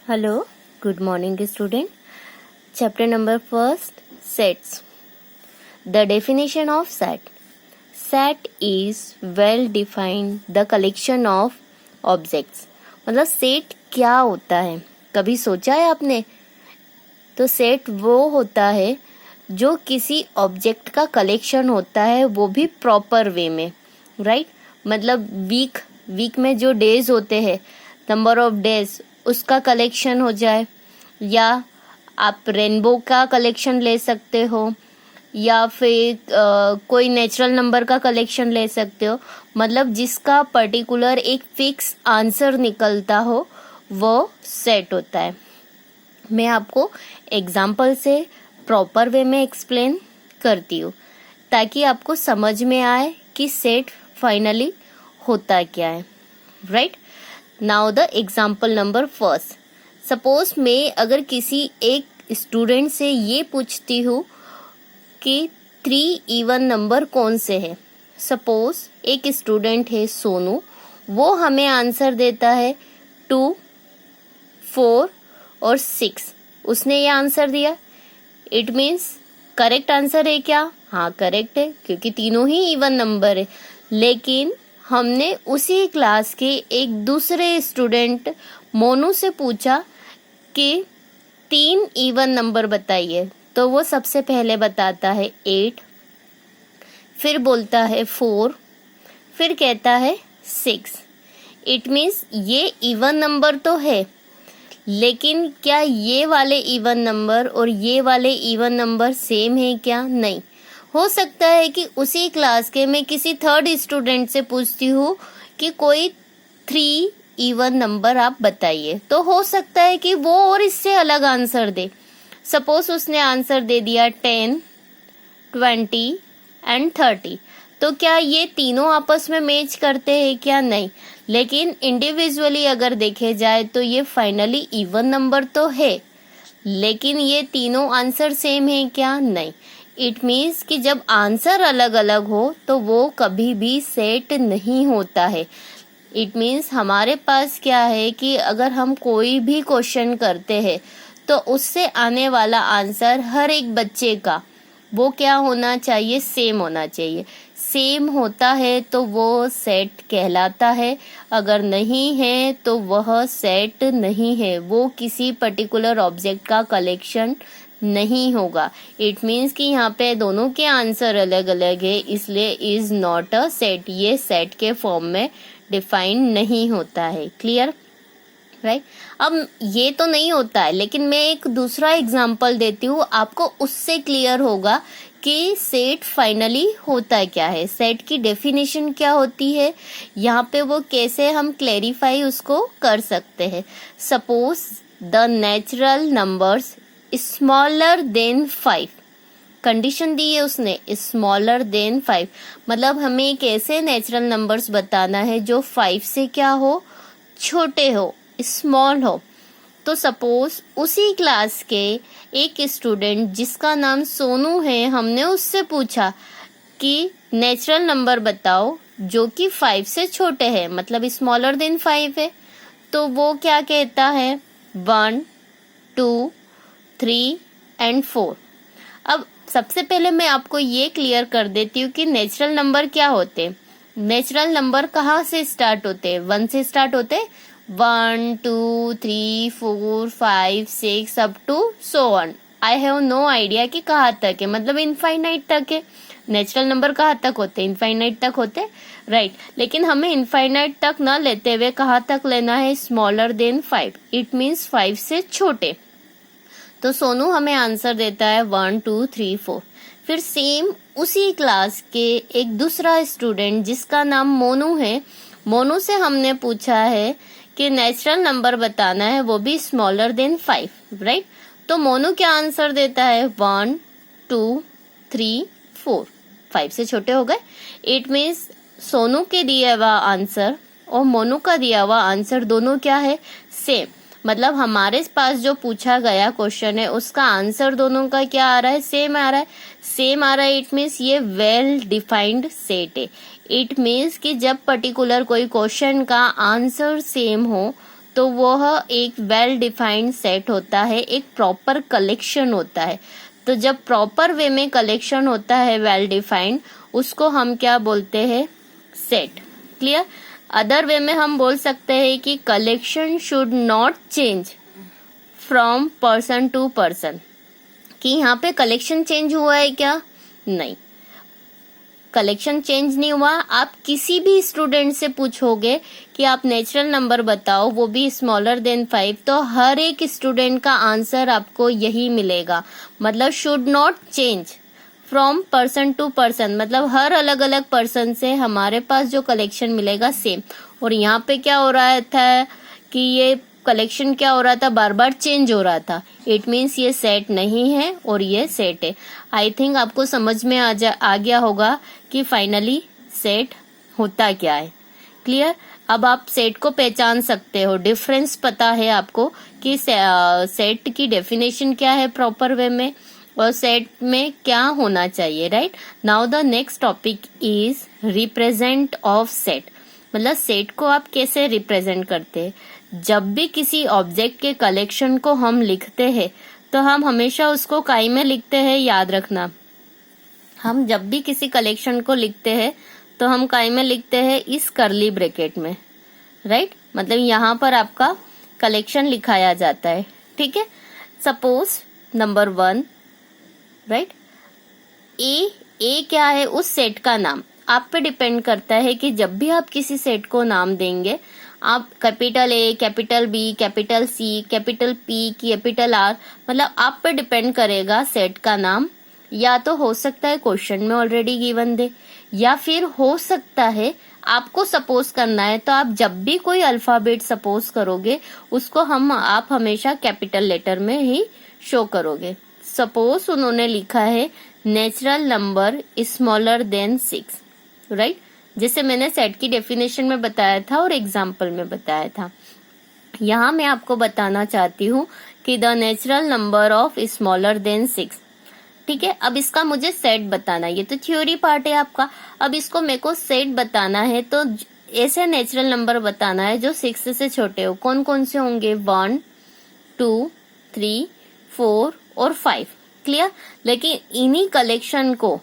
Hello, good morning student. Chapter number first, sets. The definition of set. Set is well defined the collection of objects. मतलब set क्या होता है, कभी सोचा है आपने? तो सेट वो होता है जो किसी ऑब्जेक्ट का कलेक्शन होता है, वो भी प्रॉपर वे में, राइट? मतलब वीक में जो डेज होते हैं, नंबर ऑफ डेज, उसका कलेक्शन हो जाए, या आप रेनबो का कलेक्शन ले सकते हो, या फिर कोई नेचुरल नंबर का कलेक्शन ले सकते हो. मतलब जिसका पर्टिकुलर एक फिक्स आंसर निकलता हो, वो सेट होता है. मैं आपको एग्जाम्पल से प्रॉपर वे में एक्सप्लेन करती हूँ ताकि आपको समझ में आए कि सेट फाइनली होता क्या है, right? Now the example number first. Suppose मैं अगर किसी एक स्टूडेंट से ये पूछती हूँ कि 3 इवन नंबर कौन से हैं. सपोज एक स्टूडेंट है सोनू, वो हमें आंसर देता है 2, 4 और 6. उसने ये आंसर दिया. इट मीन्स करेक्ट आंसर है क्या? हाँ, करेक्ट है, क्योंकि तीनों ही इवन नंबर है. लेकिन हमने उसी क्लास के एक दूसरे स्टूडेंट मोनू से पूछा कि 3 इवन नंबर बताइए. तो वो सबसे पहले बताता है 8, फिर बोलता है 4, फिर कहता है 6. इट मीन्स ये इवन नंबर तो है, लेकिन क्या ये वाले इवन नंबर और ये वाले इवन नंबर सेम है क्या? नहीं. हो सकता है कि उसी क्लास के मैं किसी थर्ड स्टूडेंट से पूछती हूँ कि कोई 3 इवन नंबर आप बताइए, तो हो सकता है कि वो और इससे अलग आंसर दे. सपोज उसने आंसर दे दिया 10, 20 एंड 30. तो क्या ये तीनों आपस में मैच करते हैं क्या? नहीं. लेकिन इंडिविजुअली अगर देखे जाए तो ये फाइनली इवन नंबर तो है, लेकिन ये तीनों आंसर सेम है क्या? नहीं. इट मीन्स कि जब आंसर अलग अलग हो तो वो कभी भी सेट नहीं होता है. इट मीन्स हमारे पास क्या है कि अगर हम कोई भी क्वेश्चन करते हैं तो उससे आने वाला आंसर हर एक बच्चे का वो क्या होना चाहिए? सेम होना चाहिए. सेम होता है तो वो सेट कहलाता है, अगर नहीं है तो वह सेट नहीं है, वो किसी पर्टिकुलर ऑब्जेक्ट का कलेक्शन नहीं होगा. इट मीन्स कि यहाँ पे दोनों के आंसर अलग अलग है, इसलिए इज नॉट अ सेट. ये सेट के फॉर्म में डिफाइन नहीं होता है. Clear, right? अब ये तो नहीं होता है, लेकिन मैं एक दूसरा एग्जांपल देती हूँ, आपको उससे क्लियर होगा कि सेट फाइनली होता क्या है, सेट की डेफिनेशन क्या होती है, यहाँ पे वो कैसे हम क्लैरिफाई उसको कर सकते हैं. Suppose the natural numbers smaller than 5. Condition दी है उसने, स्मॉलर देन 5. मतलब हमें एक ऐसे नेचुरल नंबर्स बताना है जो 5 से क्या हो? छोटे हो, स्मॉल हो. तो सपोज उसी क्लास के एक स्टूडेंट जिसका नाम सोनू है, हमने उससे पूछा कि नेचुरल नंबर बताओ जो कि 5 से छोटे हैं, मतलब स्मॉलर देन 5 है. तो वो क्या कहता है? 1, 2, 3 एंड 4. अब सबसे पहले मैं आपको ये क्लियर कर देती हूँ कि नेचुरल नंबर क्या होते हैं. नेचुरल नंबर कहाँ से स्टार्ट होते हैं? 1 से स्टार्ट होते हैं. 1, 2, 3, 4, 5, 6 up to so on. I have no idea कि कहाँ तक है, मतलब इनफाइनाइट तक है. नेचुरल नंबर कहाँ तक होते हैं? इनफाइनाइट तक होते, राइट? लेकिन हमें इनफाइनाइट तक ना लेते हुए कहाँ तक लेना है? Smaller than 5. इट मीन्स 5 से छोटे. तो सोनू हमें आंसर देता है 1, 2, 3, 4. फिर सेम उसी क्लास के एक दूसरा स्टूडेंट जिसका नाम मोनू है, मोनू से हमने पूछा है कि नेचुरल नंबर बताना है, वो भी स्मॉलर देन 5, राइट? तो मोनू क्या आंसर देता है? 1, 2, 3, 4. 5 से छोटे हो गए. इट मीन्स सोनू के दिया हुआ आंसर और मोनू का दिया हुआ आंसर दोनों क्या है? सेम. मतलब हमारे पास जो पूछा गया क्वेश्चन है उसका आंसर दोनों का क्या आ रहा है? सेम आ रहा है. सेम आ रहा है, इट मीन्स ये वेल डिफाइंड सेट है. इट मीन्स कि जब पर्टिकुलर कोई क्वेश्चन का आंसर सेम हो तो वह एक वेल डिफाइंड सेट होता है, एक प्रॉपर कलेक्शन होता है। तो जब प्रॉपर वे में कलेक्शन होता है वेल डिफाइंड, उसको हम क्या बोलते हैं? सेट। क्लियर? अदर वे में हम बोल सकते हैं कि collection should not change from person to person, कि यहाँ पे कलेक्शन चेंज हुआ है क्या? नहीं, कलेक्शन चेंज नहीं हुआ। आप किसी भी स्टूडेंट से पूछोगे कि आप नेचुरल नंबर बताओ, वो भी स्मॉलर देन 5, तो हर एक स्टूडेंट का आंसर आपको यही मिलेगा। मतलब should not change from person to person, मतलब हर अलग अलग पर्सन से हमारे पास जो कलेक्शन मिलेगा सेम। और यहाँ पे क्या हो रहा था कि ये कलेक्शन क्या हो रहा था? बार बार चेंज हो रहा था। इट मीन्स ये सेट नहीं है और ये सेट है। आई थिंक आपको समझ में आ गया होगा कि फाइनली सेट होता क्या है। क्लियर? अब आप सेट को पहचान सकते हो, डिफरेंस पता है आपको कि सेट की डेफिनेशन क्या है प्रॉपर वे में और सेट में क्या होना चाहिए। Right? Now the next topic is represent of set. मतलब सेट को आप कैसे रिप्रेजेंट करते हैं? जब भी किसी ऑब्जेक्ट के कलेक्शन को हम लिखते हैं तो हम हमेशा उसको काई में लिखते हैं, याद रखना। हम जब भी किसी कलेक्शन को लिखते हैं तो हम काई में लिखते हैं, इस करली ब्रैकेट में। राइट? मतलब यहाँ पर आपका कलेक्शन लिखाया जाता है। ठीक है? सपोज नंबर 1, राइट, ए क्या है? उस सेट का नाम। आप पे डिपेंड करता है कि जब भी आप किसी सेट को नाम देंगे, आप capital A, capital B, capital C, capital P, capital R, मतलब आप पे डिपेंड करेगा सेट का नाम। या तो हो सकता है क्वेश्चन में ऑलरेडी गिवन दे, या फिर हो सकता है आपको सपोज करना है, तो आप जब भी कोई अल्फाबेट सपोज करोगे उसको आप हमेशा कैपिटल लेटर में ही शो करोगे। सपोज उन्होंने लिखा है natural number smaller than 6, right? जैसे मैंने सेट की डेफिनेशन में बताया था और एग्जाम्पल में बताया था। यहाँ मैं आपको बताना चाहती हूँ कि the natural number of smaller than 6। ठीक है? अब इसका मुझे सेट बताना, ये तो थ्योरी पार्ट है आपका। अब इसको मेरे को सेट बताना है, तो ऐसे नेचुरल नंबर बताना है जो 6 से छोटे हो। कौन कौन से होंगे? 1, 2, 3, 4 और 5। क्लियर? लेकिन इन्हीं कलेक्शन को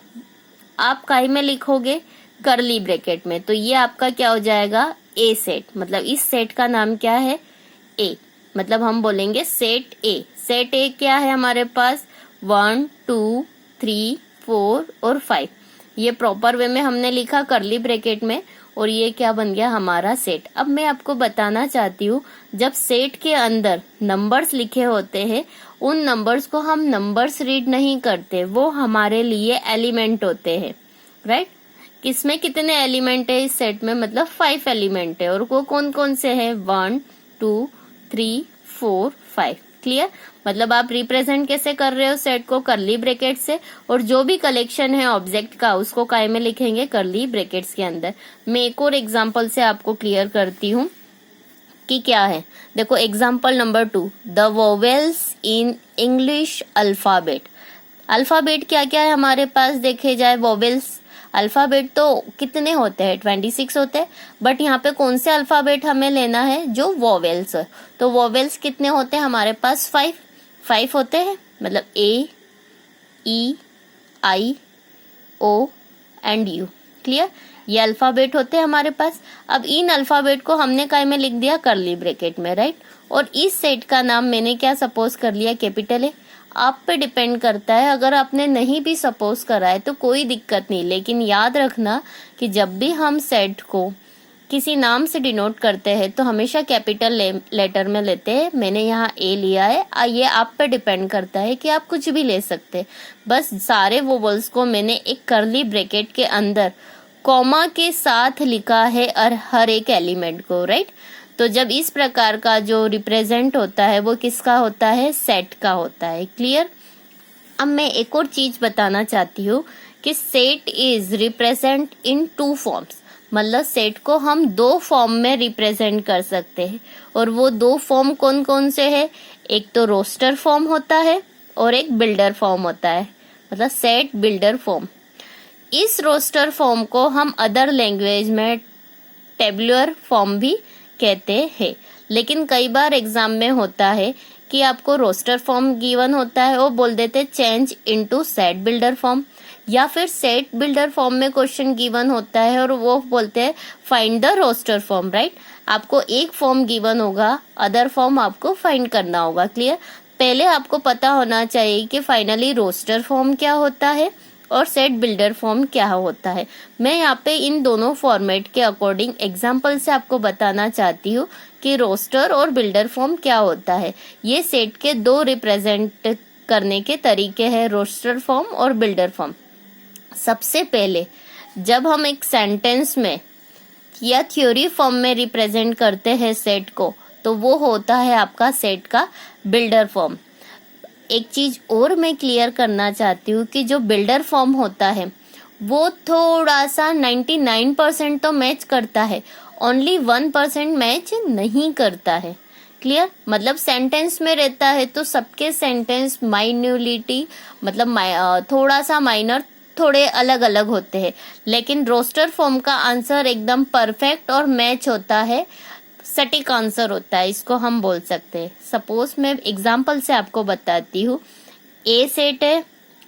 आप काई में लिखोगे? करली ब्रैकेट में। तो ये आपका क्या हो जाएगा? ए सेट। मतलब इस सेट का नाम क्या है? ए। मतलब हम बोलेंगे सेट ए। सेट ए क्या है हमारे पास? 1, 2, 3, 4 और 5। ये प्रॉपर वे में हमने लिखा करली ब्रैकेट में, और ये क्या बन गया? हमारा सेट। अब मैं आपको बताना चाहती हूँ, जब सेट के अंदर नंबर्स लिखे होते हैं, उन नंबर्स को हम नंबर्स रीड नहीं करते, वो हमारे लिए एलिमेंट होते हैं। राइट? किसमें कितने एलिमेंट है इस सेट में? मतलब 5 एलिमेंट है। और वो कौन कौन से हैं? 1, 2, 3, 4, 5। क्लियर? मतलब आप रिप्रेजेंट कैसे कर रहे हो सेट को? करली ब्रैकेट से। और जो भी कलेक्शन है ऑब्जेक्ट का, उसको काय में लिखेंगे? करली ब्रैकेट्स के अंदर। मैं एक और एग्जांपल से आपको क्लियर करती हूँ कि क्या है। देखो example number 2, the vowels in English alphabet. Alphabet क्या क्या है हमारे पास? देखे जाए वोवेल्स, अल्फाबेट तो कितने होते हैं? 26 होते हैं। बट यहाँ पे कौन से अल्फाबेट हमें लेना है? जो वोवेल्स। तो वोवेल्स कितने होते हैं हमारे पास? 5 होते हैं। मतलब ए, ई, आई, ओ एंड यू। क्लियर? ये अल्फाबेट होते हैं हमारे पास। अब इन अल्फाबेट को हमने काय में लिख दिया? करली ब्रैकेट में। राइट? और इस सेट का नाम मैंने क्या सपोज कर लिया? Capital A. आप पे डिपेंड करता है, अगर आपने नहीं भी सपोज करा है तो कोई दिक्कत नहीं। लेकिन याद रखना कि जब भी हम सेट को किसी नाम से डिनोट करते हैं तो हमेशा कैपिटल लेटर में लेते हैं। मैंने यहाँ ए लिया है। ये आप पे डिपेंड करता है कि आप कुछ भी ले सकते हैं। बस सारे वोवेल्स को मैंने एक करली ब्रैकेट के अंदर कॉमा के साथ लिखा है, और हर एक एलिमेंट को। राइट? तो जब इस प्रकार का जो रिप्रेजेंट होता है वो किसका होता है? सेट का होता है। क्लियर? अब मैं एक और चीज बताना चाहती हूँ कि set is represent in 2 forms. मतलब सेट को हम 2 फॉर्म में रिप्रेजेंट कर सकते हैं। और वो 2 फॉर्म कौन कौन से है? एक तो रोस्टर फॉर्म होता है और एक बिल्डर फॉर्म होता है। मतलब सेट बिल्डर फॉर्म। इस रोस्टर फॉर्म को हम अदर लैंग्वेज में टेबुलर फॉर्म भी कहते हैं। लेकिन कई बार एग्जाम में होता है कि आपको रोस्टर फॉर्म गिवन होता है, वो बोल देते change into set builder form, या फिर सेट बिल्डर फॉर्म में क्वेश्चन गिवन होता है और वो बोलते हैं find the roster form, right. आपको एक फॉर्म गिवन होगा, अदर फॉर्म आपको फाइंड करना होगा। क्लियर। पहले आपको पता होना चाहिए कि फाइनली रोस्टर फॉर्म क्या होता है और सेट बिल्डर फॉर्म क्या होता है। मैं यहाँ पे इन दोनों फॉर्मेट के अकॉर्डिंग एग्जाम्पल से आपको बताना चाहती हूँ कि रोस्टर और बिल्डर फॉर्म क्या होता है। ये सेट के दो रिप्रेजेंट करने के तरीके हैं, रोस्टर फॉर्म और बिल्डर फॉर्म। सबसे पहले जब हम एक सेंटेंस में या थ्योरी फॉर्म में रिप्रेजेंट करते हैं सेट को, तो वो होता है आपका सेट का बिल्डर फॉर्म। एक चीज और मैं क्लियर करना चाहती हूँ कि जो बिल्डर फॉर्म होता है वो थोड़ा सा 99% तो मैच करता है, ओनली 1% मैच नहीं करता है। क्लियर। मतलब सेंटेंस में रहता है तो सबके सेंटेंस माइन्यूलिटी मतलब थोड़ा सा माइनर, थोड़े अलग अलग होते हैं, लेकिन रोस्टर फॉर्म का आंसर एकदम परफेक्ट और मैच होता है, सटीक आंसर होता है, इसको हम बोल सकते हैं। सपोज मैं एग्जांपल से आपको बताती हूँ। ए सेट है,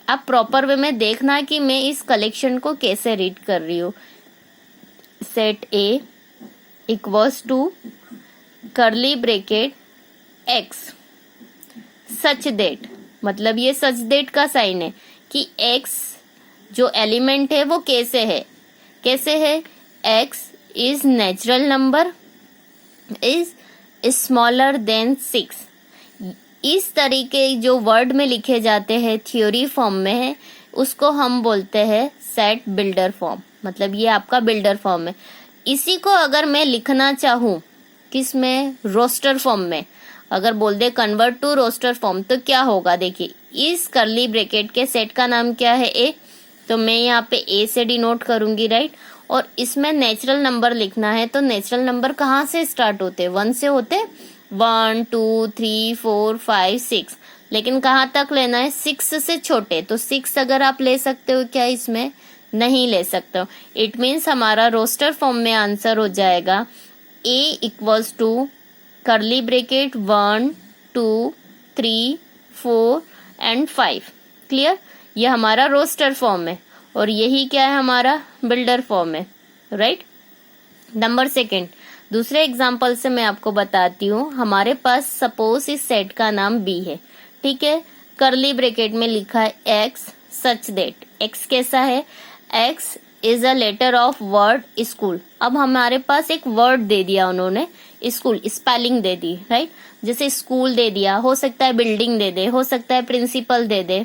आप प्रॉपर वे में देखना कि मैं इस कलेक्शन को कैसे रीड कर रही हूँ। Set A equals to curly bracket X such that, मतलब ये सच दैट का साइन है कि एक्स जो एलिमेंट है वो कैसे है, X is natural number is smaller than 6। इस तरीके जो वर्ड में लिखे जाते हैं थ्योरी फॉर्म में है, उसको हम बोलते हैं सेट बिल्डर फॉर्म। मतलब ये आपका बिल्डर फॉर्म है। इसी को अगर मैं लिखना चाहूँ किस में, रोस्टर फॉर्म में, अगर बोल दे कन्वर्ट टू रोस्टर फॉर्म, तो क्या होगा। देखिए इस कर्ली ब्रैकेट के सेट का नाम क्या है, ए, तो मैं यहाँ पे ए से डिनोट करूंगी, राइट। और इसमें नेचुरल नंबर लिखना है, तो नेचुरल नंबर कहाँ से स्टार्ट होते, 1 से होते, 1 2 3 4 5 6, लेकिन कहाँ तक लेना है, 6 से छोटे। तो 6 अगर आप ले सकते हो क्या, इसमें नहीं ले सकते हो। इट मीन्स हमारा रोस्टर फॉर्म में आंसर हो जाएगा A equals to curly bracket 1 2 3 4 and 5। Clear. ये हमारा रोस्टर फॉर्म है और यही क्या है, हमारा बिल्डर फॉर्म है, राइट। नंबर सेकंड, दूसरे एग्जांपल से मैं आपको बताती हूँ। हमारे पास सपोज इस सेट का नाम बी है, ठीक है। कर्ली ब्रैकेट में लिखा है एक्स सच दैट। एक्स कैसा है, X is a letter of word school. अब हमारे पास एक वर्ड दे दिया उन्होंने, स्कूल, स्पेलिंग दे दी, राइट। जैसे स्कूल दे दिया, हो सकता है बिल्डिंग दे दे, हो सकता है प्रिंसिपल दे दे,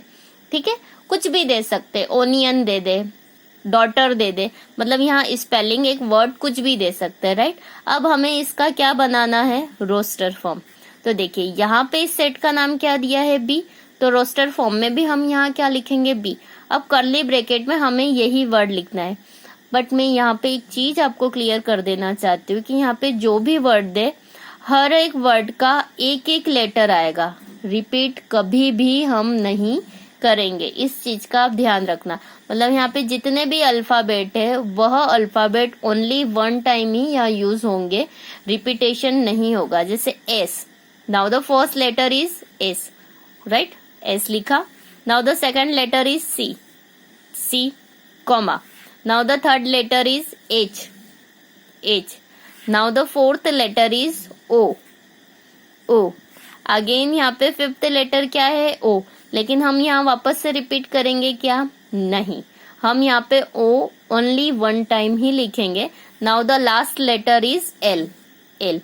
ठीक है, कुछ भी दे सकते, ओनियन दे दे, डॉटर दे दे, मतलब यहाँ स्पेलिंग एक वर्ड कुछ भी दे सकते हैं, राइट। अब हमें इसका क्या बनाना है, रोस्टर फॉर्म। तो देखिए यहाँ पे इस सेट का नाम क्या दिया है, बी, तो रोस्टर फॉर्म में भी हम यहाँ क्या लिखेंगे, बी। अब कर्ली ब्रैकेट में हमें यही वर्ड लिखना है। बट मैं यहाँ पे एक चीज आपको क्लियर कर देना चाहती हूँ कि यहाँ पे जो भी वर्ड दे, हर एक वर्ड का एक एक लेटर आएगा, रिपीट कभी भी हम नहीं करेंगे। इस चीज का आप ध्यान रखना। मतलब यहाँ पे जितने भी अल्फाबेट है वह अल्फाबेट ओनली 1 टाइम ही यहाँ यूज होंगे, रिपीटेशन नहीं होगा। जैसे S, now the first letter is S, right, S लिखा। Now the second letter is C, C, comma. Now the third letter is H, H. Now the fourth letter is O, O. Again यहाँ पे fifth letter क्या है, ओ, लेकिन हम यहाँ वापस से रिपीट करेंगे क्या, नहीं, हम यहाँ पे ओ ओनली 1 टाइम ही लिखेंगे। Now the last letter is L, L.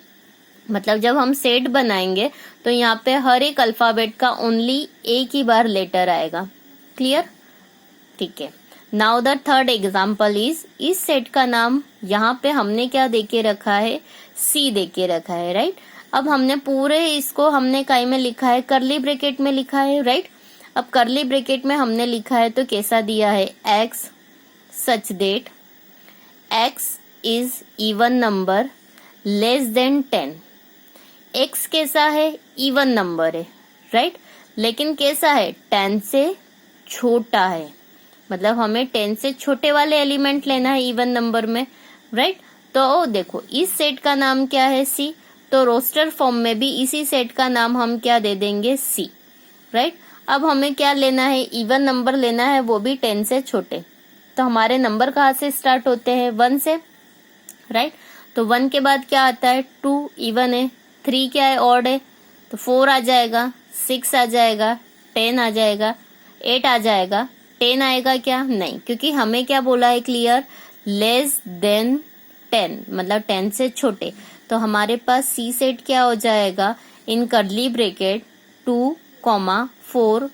मतलब जब हम सेट बनाएंगे तो यहाँ पे हर एक अल्फाबेट का ओनली एक ही बार लेटर आएगा। क्लियर, ठीक है। Now the third example is, इस सेट का नाम यहाँ पे हमने क्या देके रखा है, सी देके रखा है, राइट। अब हमने पूरे इसको हमने काई में लिखा है, कर्ली ब्रैकेट में लिखा है, राइट। अब कर्ली ब्रैकेट में हमने लिखा है तो कैसा दिया है, x such that x is even number less than 10। X कैसा है, इवन नंबर है, राइट, लेकिन कैसा है, 10 से छोटा है। मतलब हमें 10 से छोटे वाले एलिमेंट लेना है इवन नंबर में, राइट। तो देखो इस सेट का नाम क्या है सी, तो रोस्टर फॉर्म में भी इसी सेट का नाम हम क्या दे देंगे सी, राइट। अब हमें क्या लेना है, इवन नंबर लेना है, वो भी 10 से छोटे। तो हमारे नंबर कहाँ से स्टार्ट होते हैं, 1 से, राइट। तो 1 के बाद क्या आता है, 2 इवन है, 3 क्या है, ऑड है, तो 4 आ जाएगा, 6 आ जाएगा, 10 आ जाएगा, 8 आ जाएगा, 10 आएगा क्या, नहीं, क्योंकि हमें क्या बोला है क्लियर, लेस देन 10, मतलब 10 से छोटे। तो हमारे पास सी सेट क्या हो जाएगा, इन कर्ली ब्रेकेट 2, 4,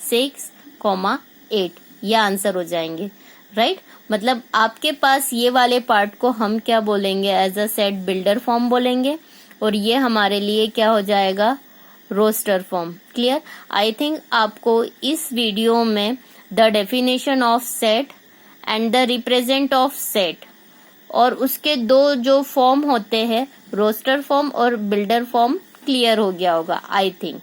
6, 8, ये आंसर हो जाएंगे, राइट। मतलब आपके पास ये वाले पार्ट को हम क्या बोलेंगे, as a set builder form बोलेंगे, और ये हमारे लिए क्या हो जाएगा, roster form. Clear. I think आपको इस वीडियो में the definition of set and the represent of set और उसके दो जो फॉर्म होते हैं, रोस्टर फॉर्म और बिल्डर फॉर्म, क्लियर हो गया होगा आई थिंक।